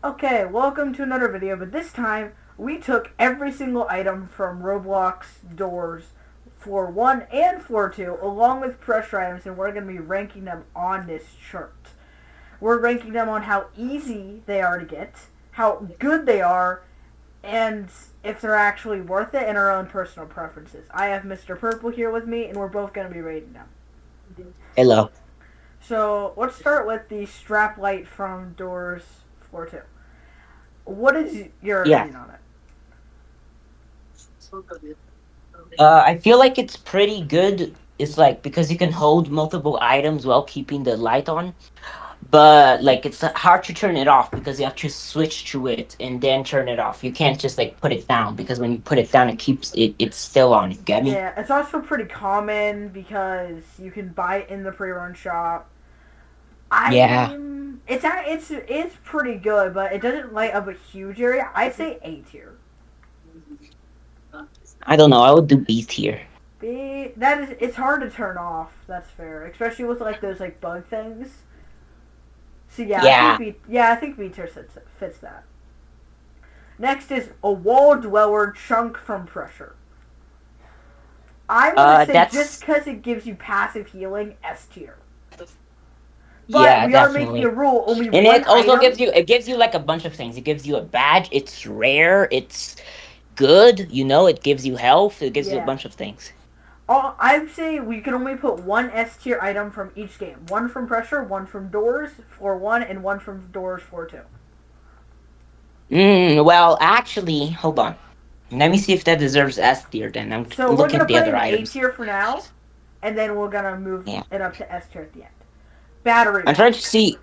Okay, welcome to another video, but this time we took every single item from Roblox doors floor 1 and floor 2 along with pressure items, and we're going to be ranking them on this chart. We're ranking them on how easy they are to get, how good they are, and if they're actually worth it, and our own personal preferences. I have Mr. Purple here with me, and we're both going to be rating them. Hello. So let's start with the strap light from doors floor 2. What is your Yeah. opinion on it? I feel like it's pretty good. It's like because you can hold multiple items while keeping the light on, but like it's hard to turn it off because you have to switch to it and then turn it off. You can't just like put it down because when you put it down, it keeps it's still on. You get me? Yeah, it's also pretty common because you can buy it in the pre-run shop. Yeah. It's pretty good, but it doesn't light up a huge area. I'd say A tier. I don't know. I would do B tier. B that is it's hard to turn off. That's fair, especially with like those like bug things. So yeah, I think Yeah. B. Yeah, I think B tier fits that. Next is a wall dweller chunk from pressure. I'm gonna say just That's because it gives you passive healing, S tier. But yeah, we are making a definitely. rule: only And one it also item. gives you like a bunch of things. It gives you a badge. It's rare. It's good. It gives you health. It gives you a Yeah. bunch of things. I'd say we can only put one S tier item from each game. One from pressure, one from doors, floor 1, and one from doors, floor 2. Well, actually, hold on. Let me see if that deserves S tier. Then I'm So we're look going at to the put it other in A items. tier for now, and then we're going to move Yeah, it up to S tier at the end. Battery I'm trying to pack. see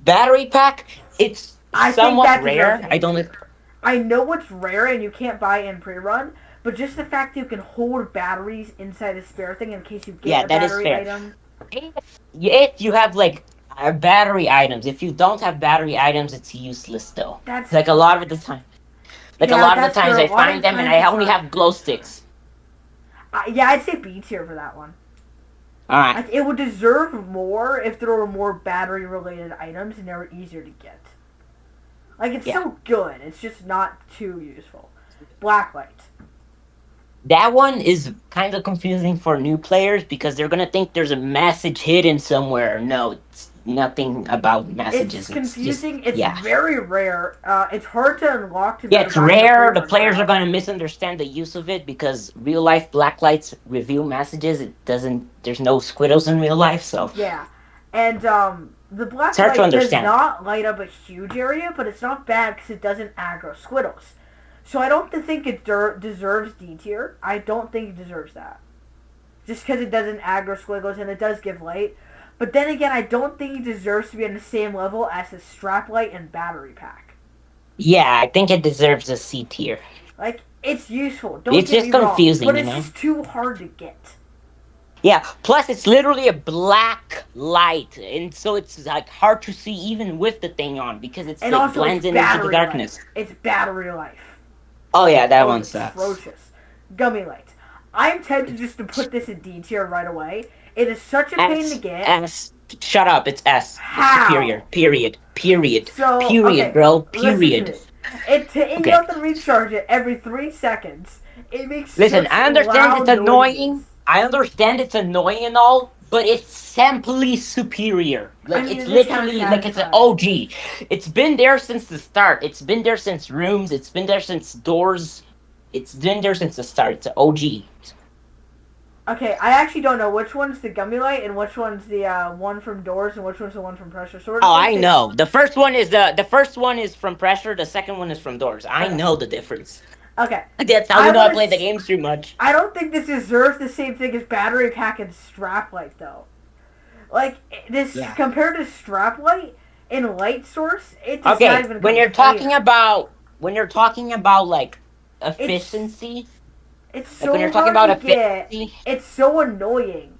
battery pack. It's I think somewhat that deserves rare. I A don't. tier. I know it's rare and you can't buy it in pre run, but just the fact that you can hold batteries inside a spare thing in case you get Yeah, a that is battery fair. item. If you have like battery items, if you don't have battery items, it's useless though. That's Like a fair. lot of the time, like a Yeah, lot of the that's fair. times A I lot find of them and times I it's only not. have glow sticks. Yeah, I'd say B tier for that one. All right. It would deserve more if there were more battery related items and they were easier to get. Like, it's Yeah. still good, it's just not too useful. Blacklight. That one is kind of confusing for new players because they're gonna think there's a message hidden somewhere. No, it's nothing about It's messages. It's just confusing, it's yeah, very rare, it's hard to unlock to be yeah. able to It's buy in the pre rare. The run players are shop. gonna misunderstand the use of it because real life blacklights reveal messages. It doesn't. There's no squiddles in real life, so Yeah. And, the it's hard to blacklight does understand. not light up a huge area, but it's not bad because it doesn't aggro squiddles. So I don't think it deserves D tier. I don't think it deserves that. Just because it doesn't aggro squiggles and it does give light. But then again, I don't think it deserves to be on the same level as the strap light and battery pack. Yeah, I think it deserves a C tier. Like, it's useful, don't It's get just me wrong, but confusing. it's just too hard to get. Yeah. Plus, it's literally a black light, and so it's like hard to see even with the thing on because it's And like also, it's blends in into the battery life. darkness. It's battery life. Oh yeah, that Oh, it's one sucks. atrocious. Gummy light. I'm tempted just to put this in D tier right away. It is such a pain to S get. S. Shut up. It's S. It's How? superior. Period. Period. So, Period, okay, bro. listen to Period. me. And you Okay. have to recharge it every 3 seconds. It makes Listen, such I understand it's loud annoying. noises. I understand it's annoying and all, but it's simply superior. I Like mean, it's it is kind of literally like it's an satisfying. OG. It's been there since the start. It's been there since rooms. It's been there since doors. It's been there since the start. It's an OG. Okay, I actually don't know which one's the gummy light and which one's the one from doors and which one's the one from pressure. So we're Oh, just gonna I say, know. The first one is from pressure. The second one is from doors. I okay, know the difference. okay. That's how I you know I want play the to. games too much. I don't think this deserves the same thing as battery pack and strap light though. Like this Yeah. compared to strap light and light source, it does not Okay, even when you're compare. talking about like It's efficiency, it's like when so you're talking hard about to get. efficiency, It's so annoying.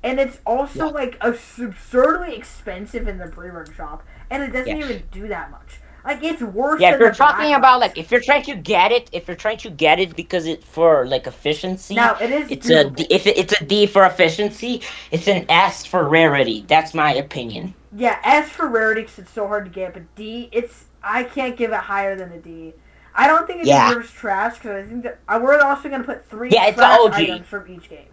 And it's also yeah, like absurdly expensive in the pre-run shop, and it doesn't yeah, even do that much. Like it's worse yeah. If than the you're talking black about light. like if you're trying to get it because it for like efficiency, Now it is it's a D, doable. if it's a D for efficiency, it's an S for rarity. That's my opinion. Yeah, S for rarity because it's so hard to get, but D, I can't give it higher than a D. I don't think it Yeah, deserves trash because I think that we're also going to put three yeah, it's an trash OG. items from each game.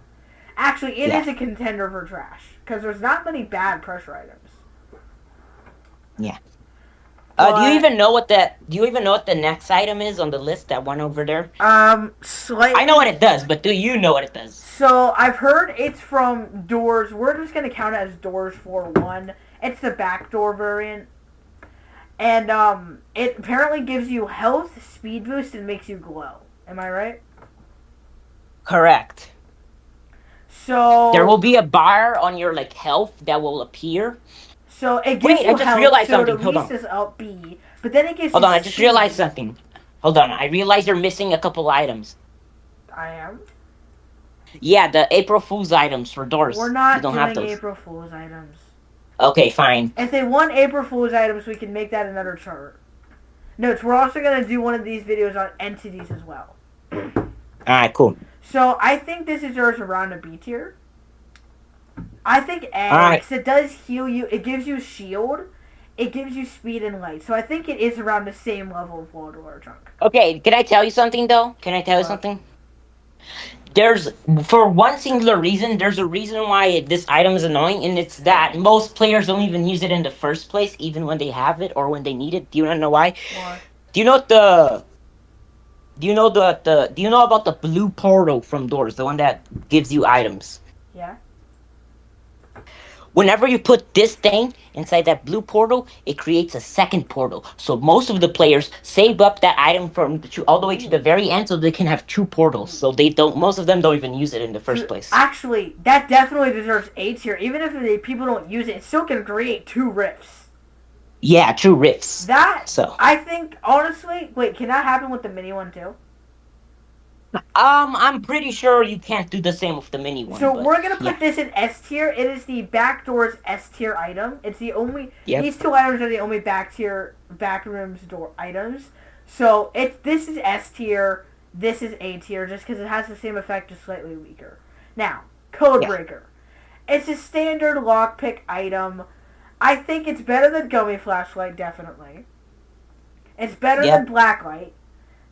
Actually, it Yeah, is a contender for trash because there's not many bad pressure items. yeah. Do you But even know what the Do you even know what the next item is on the list? That one over there. I know what slightly. it does, but do you know what it does? So I've heard it's from doors. We're just going to count it as doors for one. It's the backdoor variant. And it apparently gives you health, speed boost, and makes you glow. Am I right? Correct. There will So, be a bar on your like health that will appear. so it gives Wait, I you just health, realized so it something. at Hold least on. is up B. But then it gives Hold you on, I just realized speed. something. Hold on, I realized you're missing a couple items. I am. Yeah, the April Fool's items for We're doors. You not don't have doing those. April Fool's items. Okay, fine. If they want April Fool's items, we can make that another chart. Notes, we're also going to do one of these videos on entities as well. Alright, cool. So I think this deserves around a B tier. I think A, Alright. because it does heal you. It gives you shield. It gives you speed and light. So I think it is around the same level of Wall Dweller Chunk. Okay, can I tell you something though? Can I tell you But something? There's For one singular reason, there's a reason why this item is annoying, and it's that most players don't even use it in the first place, even when they have it or when they need it. Do you wanna know why? why? Do you know the Do you know about the blue portal from doors, the one that gives you items? Yeah. Whenever you put this thing inside that blue portal, it creates a second portal. So most of the players save up that item all the way to the Ooh. very end, so they can have two portals. Ooh. So they don't. Most of them don't even use it in the first So place. actually, that definitely deserves A tier. Even if people don't use it, it still can create two rifts. Yeah, true riffs. That So, I think honestly, wait, can that happen with the mini one too? I'm pretty sure you can't do the same with the mini one, So but we're gonna yeah, put this in S tier. It is the backdoors S tier item. It's the only. yep, These two items are the only back tier backrooms door items. So this is S tier. This is A tier, just because it has the same effect, just slightly weaker. Now, yeah, Codebreaker. It's a standard lockpick item. I think it's better than Gummy Flashlight, definitely. It's better than yep, Blacklight.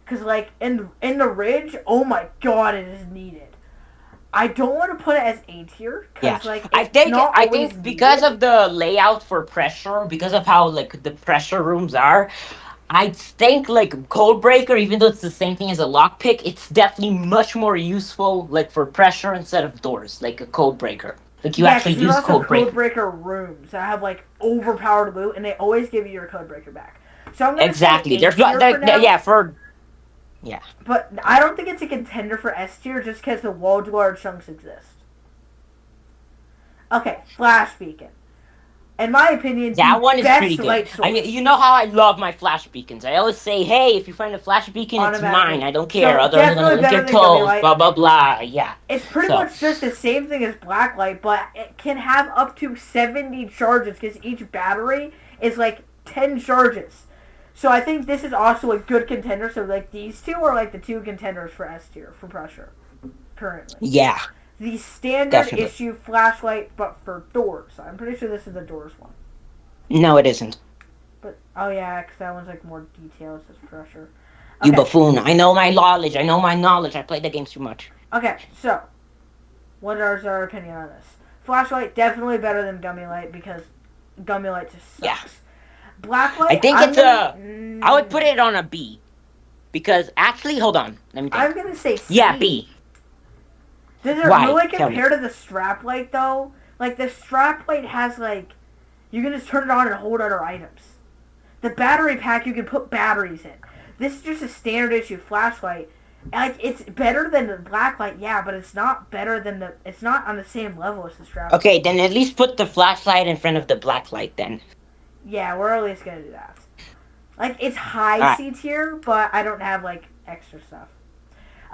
Because, like, in the Ridge, oh my god, it is needed. I don't want to put it as A tier, yeah. because, like, it's not I always think because needed. of the layout for pressure, because of how like the pressure rooms are, I think like code breaker, even though it's the same thing as a lockpick, it's definitely much more useful like for pressure instead of doors, like a code breaker. Like you Yeah, actually because there's use also code breaker. Codebreaker rooms that have, like, overpowered loot, and they always give you your Codebreaker back. So I'm going to say Exactly. A tier for now. Yeah, for yeah. But I don't think it's a contender for S tier just because the wall dweller chunks exist. Okay, Flash Beacon. In my opinion, That the one is pretty best good. light I mean, source. you know how I love my flash beacons. I always say, "Hey, if you find a flash beacon, it's mine. Automatically. I don't care. So Others are gonna definitely lick better your than Gummy toes." Light. Blah blah blah. Yeah. It's pretty So much just the same thing as Blacklight, but it can have up to 70 charges because each battery is like 10 charges. So I think this is also a good contender. So like these two are like the two contenders for S tier for pressure currently. yeah, The standard definitely. issue flashlight, but for doors. I'm pretty sure this is the doors one. No, it isn't. But oh yeah, because that one's like more details as pressure. You Okay, buffoon. I know my knowledge. I know my knowledge. I played the games too much. okay. So what is our opinion on this? Flashlight definitely better than Gummy Light because Gummy Light just Yeah. sucks. I Blacklight, think I'm it's gonna, a. I would put it on a B because actually, hold on. Let me I'm think. gonna say Yeah, C. B. Does it Why? really Tell me. compare to the strap light though? Like the strap light has like you can just turn it on and hold other items. The battery pack you can put batteries in. This is just a standard issue flashlight. Like it's better than the blacklight, yeah, but it's not better than the. It's not on the same level as the strap light. Okay, then at least put the flashlight in front of the black light. Then. Yeah, we're at least gonna do that. Like it's high All right. C tier, but I don't have like extra stuff.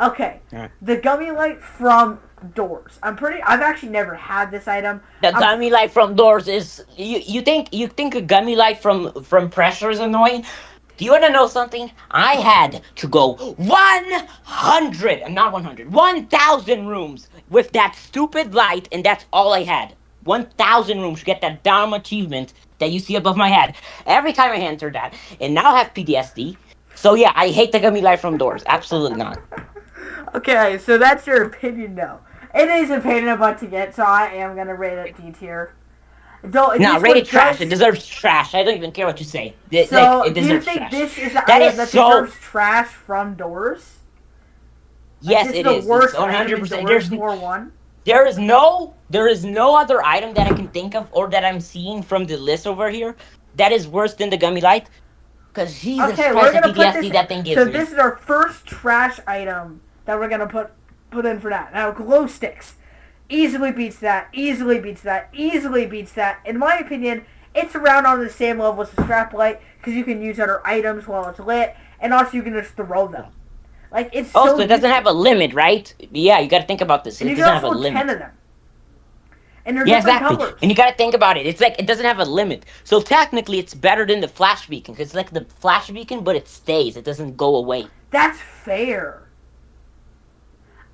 Okay, All right. the gummy light from Doors. I've actually never had this item. The I'm gummy light from doors is you think a gummy light from pressure is annoying? Do you want to know something? I had to go 100, not 100, 1,000 rooms with that stupid light, and that's all I had. 1,000 rooms to get that damn achievement that you see above my head every time I enter that, and now I have PTSD. So yeah, I hate the gummy light from doors. Absolutely not. Okay, so that's your opinion, though. It is a pain in the butt to get, so I am gonna rate it D tier. Though Now, this rate one it trash. It does. deserves trash. I don't even care what you say. Like, So, it do you deserves think trash. this is the That item is that so. deserves trash from doors? Like Yes, this is it the is. It's worst one item hundred in percent. Doors 4-1? There is no other item that I can think of or that I'm seeing from the list over here that is worse than the gummy light. Cause Jesus Okay, we're Christ, the gonna put this. PTSD that thing So gives me. this is our first trash item that we're gonna put in for that. Now, glow sticks easily beats that. Easily beats that. Easily beats that. In my opinion, it's around on the same level as the strap light because you can use other items while it's lit, and also you can just throw them. Like it's so Also, it doesn't useful. have a limit, right? Yeah, you got to think about this. And It you can doesn't have also a hold 10 limit. of them, and they're Yeah, different exactly. colors. And you got to think about it. It's like it doesn't have a limit. So technically, it's better than the flash beacon. 'Cause it's like the flash beacon, but it stays. It doesn't go away. That's fair.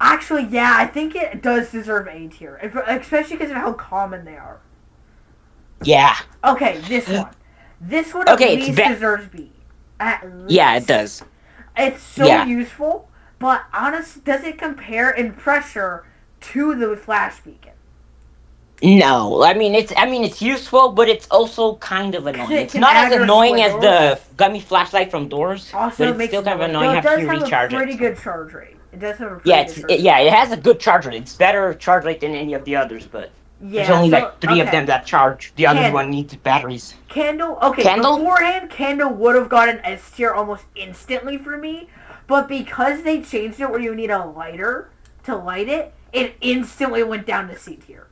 Actually, yeah, I think it does deserve A tier, especially because of how common they are. Yeah. Okay, this one. This one at Okay, it's least deserves B. At Yeah, it least. does. It's so Yeah. useful, but honestly, does it compare in pressure to the flash beacon? No, I mean it's useful, but it's also kind of Because annoying. it It's can not as aggro annoying as squiggles. the gummy flashlight from Doors, but Also, it it's makes still kind of noise. annoying. Though You it have does to have a recharge pretty it. good charge rate. It does have a Yeah, pretty good charge rate. yeah, it has a good charge rate. It's better charge rate than any of the others, but there's Yeah, only so, like three of okay. them that charge. The other Candle. one needs batteries. Candle, okay, Candle? beforehand, Candle would have gotten S tier almost instantly for me, but because they changed it where you need a lighter to light it, it instantly went down to C tier.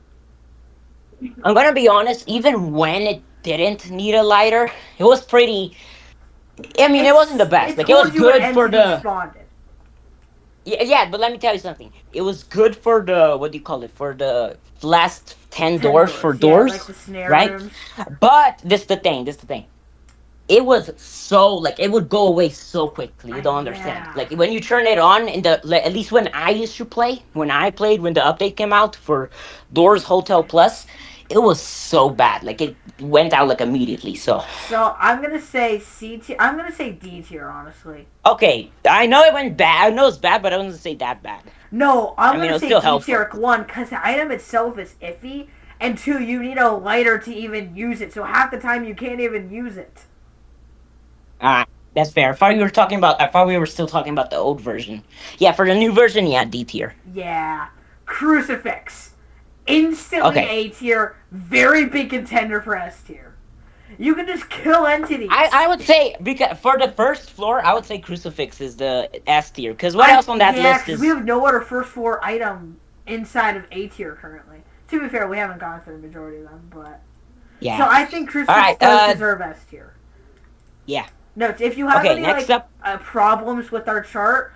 I'm gonna be honest. Even when it didn't need a lighter, it was pretty. I mean, it wasn't the best. It Like it was told you when good for entity the. spawned. Yeah, yeah, but let me tell you something. It was good for the what do you call it? For the last 10 doors for Yeah, like doors, the snare right? rooms. But this the thing. This the thing. It was so like it would go away so quickly. You don't understand. Yeah. Like when you turn it on in the like, at least when I used to play, when I played when the update came out for Doors Hotel Plus, it was so bad. Like it went out like immediately. So So I'm gonna say C tier. I'm gonna say D tier, honestly. okay, I know it went bad. I know it's bad, but I wouldn't say that bad. No, I I'm mean, it gonna was say still D tier. helpful. One, because the item itself is iffy, and two, you need a lighter to even use it. So half the time you can't even use it. Ah, that's fair. I thought you were talking about. I thought we were still talking about the old version. Yeah, for the new version, yeah, D tier. Yeah. Crucifix. Instantly Okay, A tier. Very big contender for S tier. You can just kill entities. I would say because for the first floor, I would say Crucifix is the S tier. Because what else on that Yeah, list because we is have no other first floor item inside of A tier currently. To be fair, we haven't gone through the majority of them, but so yeah. I think Crucifix All right. does deserve S tier. Yeah. Notes: if you have Okay. any Next like up. problems with our chart,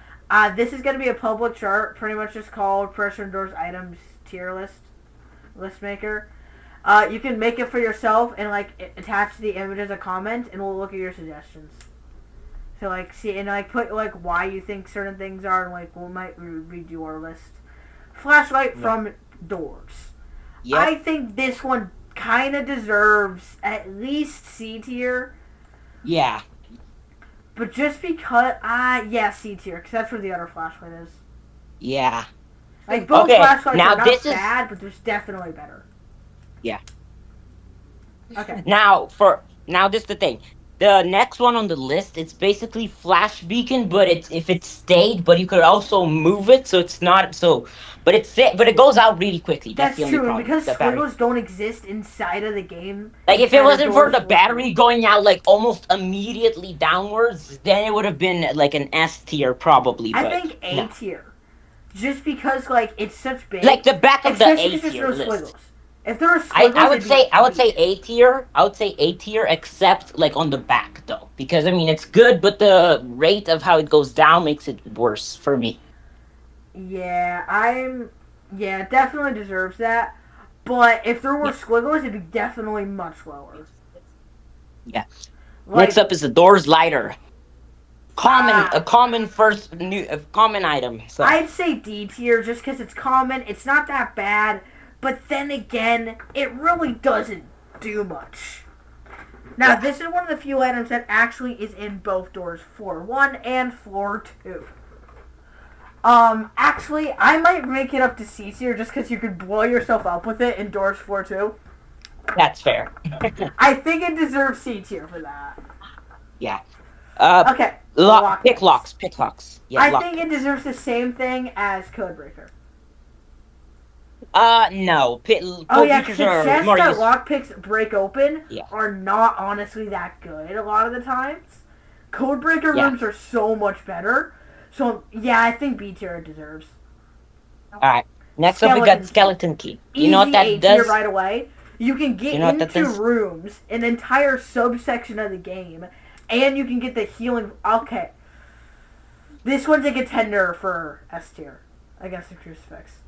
this is going to be a public chart, pretty much just called Pressure Indoors Items Tier List Maker. You can make it for yourself and like attach the image as a comment, and we'll look at your suggestions. So like see and like put like why you think certain things are, and like we might redo our list. Flashlight from Doors. Yep. I think this one kind of deserves at least C tier. Yeah. But just because, yeah, C tier, because that's where the other flashlight is. Yeah. Like, both Okay, flashlights now are not this is- bad, but there's definitely better. Yeah. Okay. Now this the thing. The next one on the list, it's basically Flash Beacon, but it's if it stayed, but you could also move it, so it's not so. But it goes out really quickly. That's That's the only true, and problem. because The battery. squiggles don't exist inside of the game. Like if it inside of wasn't for Doors, the battery going out like almost immediately downwards, then it would have been like an S tier probably. I But think A no. tier. Just because, like, it's such big. Like the back of the especially A because tier there's no list. squiggles. If there were squiggles, I would it'd say be I would say B. A tier. I would say A tier, except like on the back though, because I mean it's good, but the rate of how it goes down makes it worse for me. Yeah, it definitely deserves that. But if there were Yeah. squiggles, it'd be definitely much lower. Yeah. Like, Next up is the doors lighter. Ah. A common first new a common item. So I'd say D tier just because it's common. It's not that bad, but then again, it really doesn't do much. Now, this is one of the few items that actually is in both doors, floor 1 and floor 2. Actually, I might make it up to C tier just because you could blow yourself up with it in doors floor 2. That's fair. I think it deserves C tier for that. Yeah. Okay. Pick locks. Yeah, I think it deserves the same thing as Codebreaker. No. Oh yeah, Features because the are chests more that useful. lockpicks break open Yeah. are not honestly that good a lot of the times. Codebreaker Yeah. rooms are so much better. So yeah, I think B tier it deserves. Alright. Next up, we got Skeleton Key. Do you know what Easy that A tier does? right away. You can get Do you know what that into does? rooms, an entire subsection of the game, and you can get the healing. Okay. This one's a contender for S tier against the Crucifix.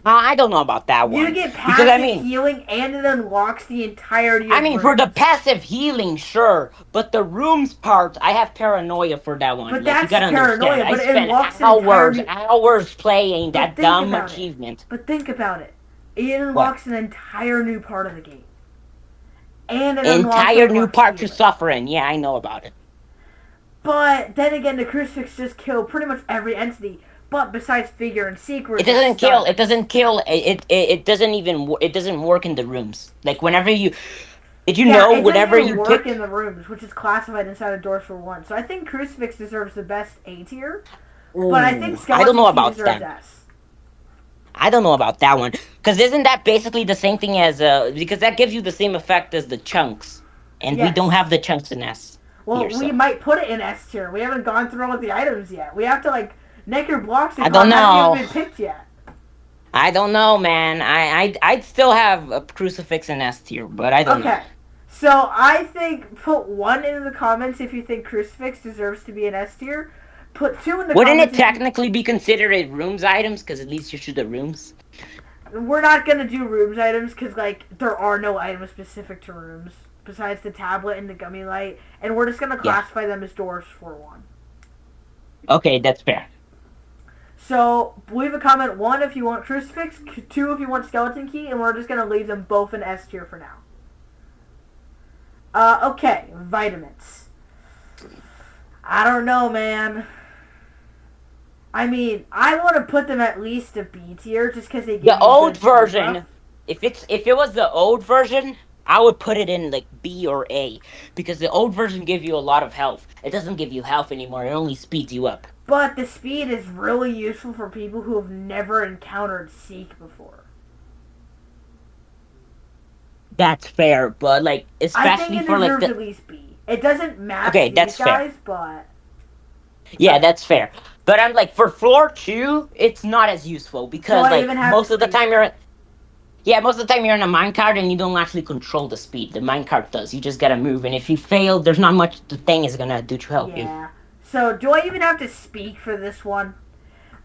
I don't know about that one. You get Because, passive healing, and it unlocks the entirety of rooms. for the passive healing, sure. But the rooms part, I have paranoia for that one. But Like, you that's gotta paranoia, understand. I but it spent unlocks an entire hours playing But that think dumb about it. achievement. But think about it. It unlocks an entire new part of the game. And it Entire new part to healing. suffer in. Yeah, I know about it. But then again, the Crucifix just kill pretty much every entity. But besides Figure and Secret, It doesn't kill. It doesn't kill. It doesn't even. It doesn't work in the rooms. Like whenever you. Did you know? Whenever you work pick in the rooms, which is classified inside of Doors for One. So I think Crucifix deserves the best A tier. But I think Skeleton I don't know about deserves that. S. I don't know about that one because isn't that basically the same thing as because that gives you the same effect as the chunks, and we don't have the chunks in S. Well, here, we might put it in S tier. We haven't gone through all of the items yet. We have to like Necro blocks. I don't know. Haven't been picked yet. I don't know, man. I'd still have a Crucifix in S tier, but I don't know. Okay. So I think put 1 in the comments if you think Crucifix deserves to be an S tier. Put 2 in the Wouldn't comments. it technically be considered rooms items? Because at least you shoot the rooms. We're not gonna do rooms items because like there are no items specific to rooms besides the tablet and the gummy light, and we're just gonna classify them as Doors for One. Okay, that's fair. So leave a comment 1 if you want Crucifix, 2 if you want Skeleton Key, and we're just gonna leave them both in S tier for now. Okay, vitamins. I don't know, man. I mean, I want to put them at least a B tier just because they give the old version. If it was the old version, I would put it in like B or A because the old version gave you a lot of health. It doesn't give you health anymore. It only speeds you up. But the speed is really useful for people who have never encountered Seek before. That's fair, but like especially for like at least B. It doesn't match that's guys, fair. but yeah, that's fair. But I'm like for floor 2, it's not as useful because like most of the time you're in a minecart and you don't actually control the speed. The minecart does. You just gotta move, and if you fail, there's not much the thing is gonna do to help you. Yeah. So do I even have to speak for this one?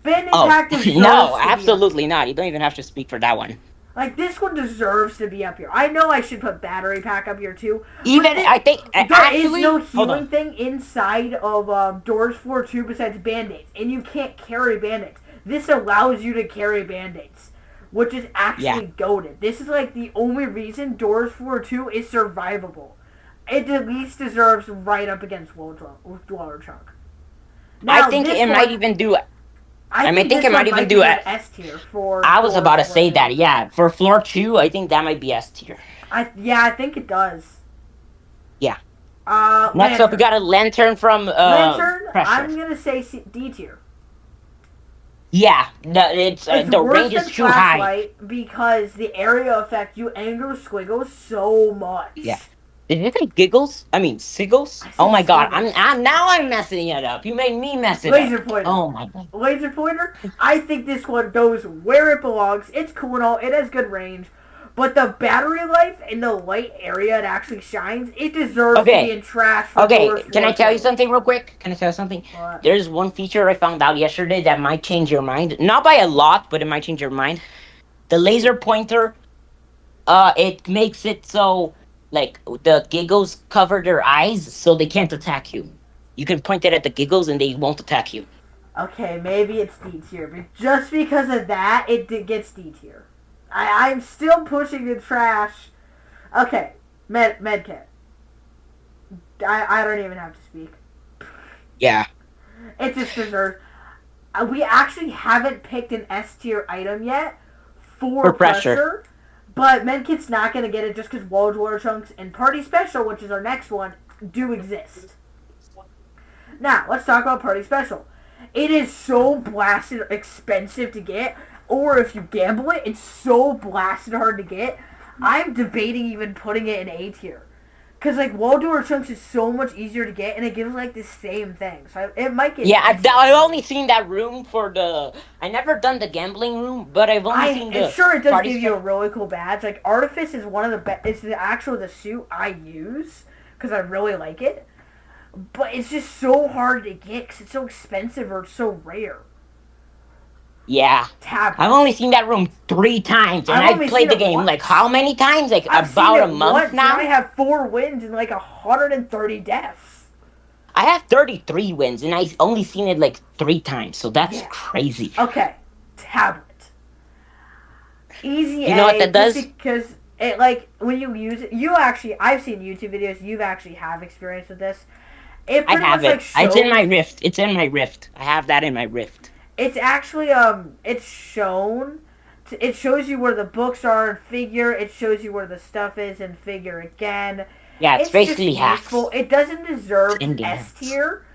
No, absolutely not. You don't even have to speak for that one. Like, this one deserves to be up here. I know I should put Battery Pack up here, too. I think, there is no healing thing inside of Doors 4-2 besides Band-Aids. And you can't carry Band-Aids. This allows you to carry Band-Aids, which is actually goated. This is, like, the only reason Doors 4-2 is survivable. It at least deserves right up against Dweller Chunk. Now, I think it might even do it. I think it might even do it. S tier for. I was about to say that. Yeah, for floor 2, I think that might be S tier. I think it does. Yeah. Next up, we got a lantern from Lantern. I'm gonna say D tier. Yeah, the range is too high because the area effect you anger Squiggles so much. Yeah. Did you say giggles? I mean siggles? Oh my god! I'm messing it up. You made me mess it Laser Pointer. Oh my god. Laser Pointer. I think this one goes where it belongs. It's cool and all. It has good range, but the battery life in the light area it actually shines. It deserves to be in trash. Can I tell you something real quick? What? There's one feature I found out yesterday that might change your mind. Not by a lot, but it might change your mind. The laser pointer. It makes it so. Like, the giggles cover their eyes so they can't attack you. You can point it at the giggles and they won't attack you. Okay, maybe it's D tier, but just because of that, it gets D tier. I'm still pushing the trash. Okay, Medkit. I don't even have to speak. Yeah. It just deserves. We actually haven't picked an S tier item yet for For pressure. pressure, but Medkit's not going to get it just because Wall Dweller Chunks and Party Special, which is our next one, do exist. Now, let's talk about Party Special. It is so blasted expensive to get, or if you gamble it, it's so blasted hard to get. I'm debating even putting it in A tier. Because, like, Wall Dweller Chunks is so much easier to get, and it gives, like, the same thing. So it might get... Yeah, I've only seen that room for the... I never done the gambling room, but I've only seen the... And sure, it does party give you a really cool badge. Like, Artifice is one of the best... It's the suit I use, because I really like it. But it's just so hard to get, because it's so expensive or it's so rare. Yeah. Tablet. I've only seen that room 3 times, and I've played the game, like, how many times? Like, I've about a month once, now? And I have 4 wins and, like, 130 deaths. I have 33 wins, and I've only seen it, like, 3 times, so that's crazy. Okay. Tablet. Easy You know what that does? Because, it, like, when you use it, I've seen YouTube videos, you've actually have experience with this. I have it. It's in my Rift. It's in my Rift. I have that in my Rift. It's actually, it's shown. It shows you where the books are in figure. It shows you where the stuff is in figure again. Yeah, it's basically hacks. It doesn't deserve in-game S tier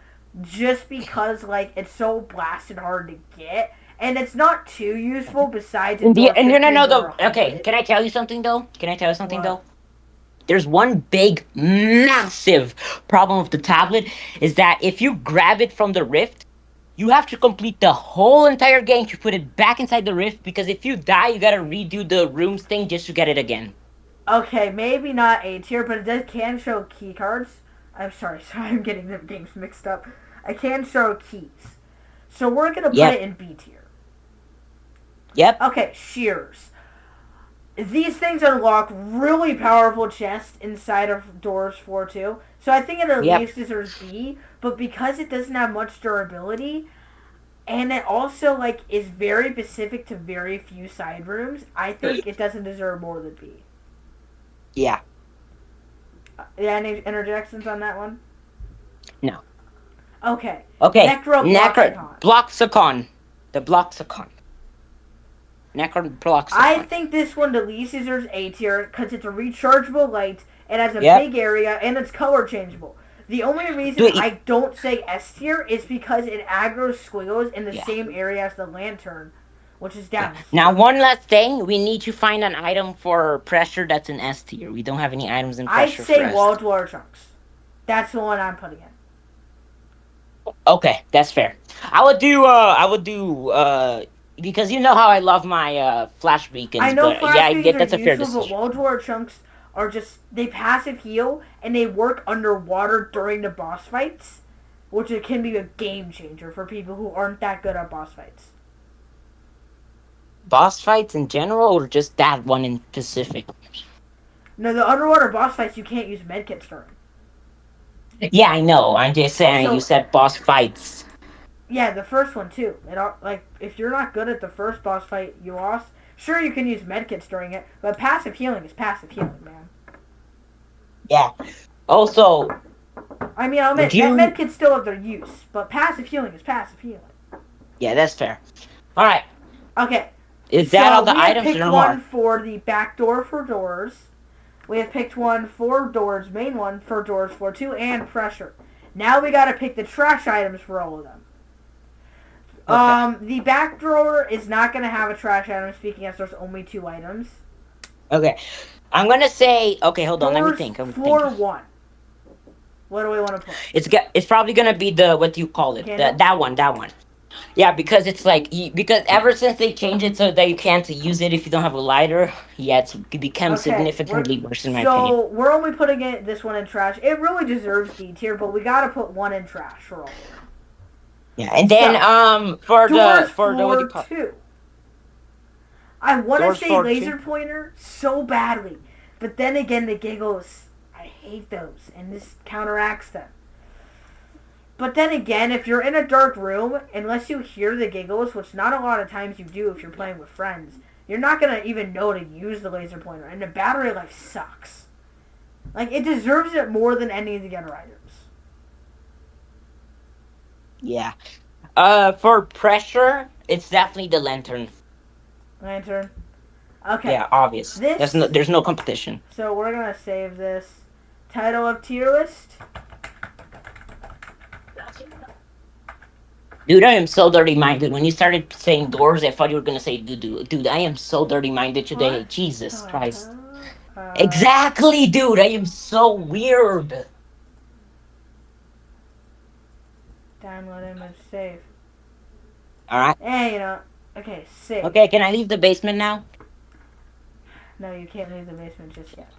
just because, like, it's so blasted hard to get. And it's not too useful besides... Okay, can I tell you something, though? There's one big, massive problem with the tablet, is that if you grab it from the Rift, you have to complete the whole entire game to put it back inside the Rift, because if you die, you gotta redo the rooms thing just to get it again. Okay, maybe not A tier, but it can show key cards. I'm sorry, I'm getting the games mixed up. I can show keys. So we're gonna put it in B tier. Yep. Okay, shears. These things unlock really powerful chests inside of Doors 4-2. So I think it at least deserves B, but because it doesn't have much durability, and it also, like, is very specific to very few side rooms, I think it doesn't deserve more than B. Yeah. Any interjections on that one? No. Okay. Bloxicon. The Bloxicon. Necrobloxicon. I think this one, the least, deserves A tier because it's a rechargeable light, it has a big area, and it's color changeable. The only reason I don't say S tier is because it aggroes squiggles in the same area as the lantern, which is down. Now, one last thing. We need to find an item for pressure that's in S tier. We don't have any items in pressure. I'd say Wall Dweller Chunks. That's the one I'm putting in. Okay, that's fair. I would do, because you know how I love my flash beacons. I know flash beacons that's are a fair useful, decision. but Wall Dweller Chunks are just, they passive heal, and they work underwater during the boss fights, which it can be a game changer for people who aren't that good at boss fights. Boss fights in general, or just that one in specific? No, the underwater boss fights you can't use medkits during. Yeah, I know. I'm just saying, you said boss fights. Yeah, the first one too. If you're not good at the first boss fight you lost, sure you can use medkits during it, but passive healing is passive healing, man. Yeah. Also, I mean, medkits still have their use, but passive healing is passive healing. Yeah, that's fair. All right. Okay. Is that all the items? We have picked one for the back door for doors. We have picked one for doors, main one for Doors 4-2, and pressure. Now we gotta pick the trash items for all of them. Okay. The back drawer is not gonna have a trash item, speaking as there's only 2 items. Okay. I'm gonna say, okay, hold on, let me think. Floor 1. What do we want to put? It's probably gonna be what do you call it? That one. Yeah, because it's like, because ever since they changed it so that you can't use it if you don't have a lighter, it becomes significantly worse in my opinion. So we're only putting this one in trash. It really deserves D tier, but we gotta put one in trash for all of them. Yeah, and then for the what do you call it? 2. I want to say laser pointer so badly, but then again the giggles, I hate those, and this counteracts them. But then again, if you're in a dark room, unless you hear the giggles, which not a lot of times you do if you're playing with friends, you're not going to even know to use the laser pointer, and the battery life sucks. Like, it deserves it more than any of the other items. Yeah. For pressure, it's definitely the lantern. Lantern. Okay. Yeah, obvious. This. There's no competition. So we're gonna save this. Title of tier list. Dude, I am so dirty minded. When you started saying doors, I thought you were gonna say doo doo. Dude, I am so dirty minded today. What Jesus the Christ. hell? Exactly, dude. I am so weird. Download image. Save. Alright. Hey, you know. Okay, save. Okay, can I leave the basement now? No, you can't leave the basement just yet.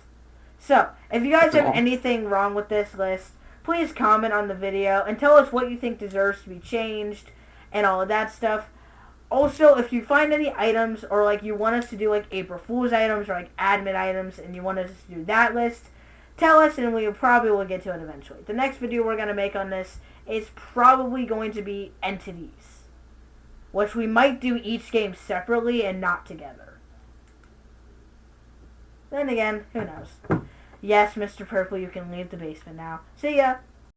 So, if you guys have No. anything wrong with this list, please comment on the video and tell us what you think deserves to be changed and all of that stuff. Also, if you find any items or like you want us to do like April Fool's items or like admin items and you want us to do that list, tell us and we probably will get to it eventually. The next video we're going to make on this is probably going to be entities, which we might do each game separately and not together. Then again, who knows? Yes, Mr. Purple, you can leave the basement now. See ya!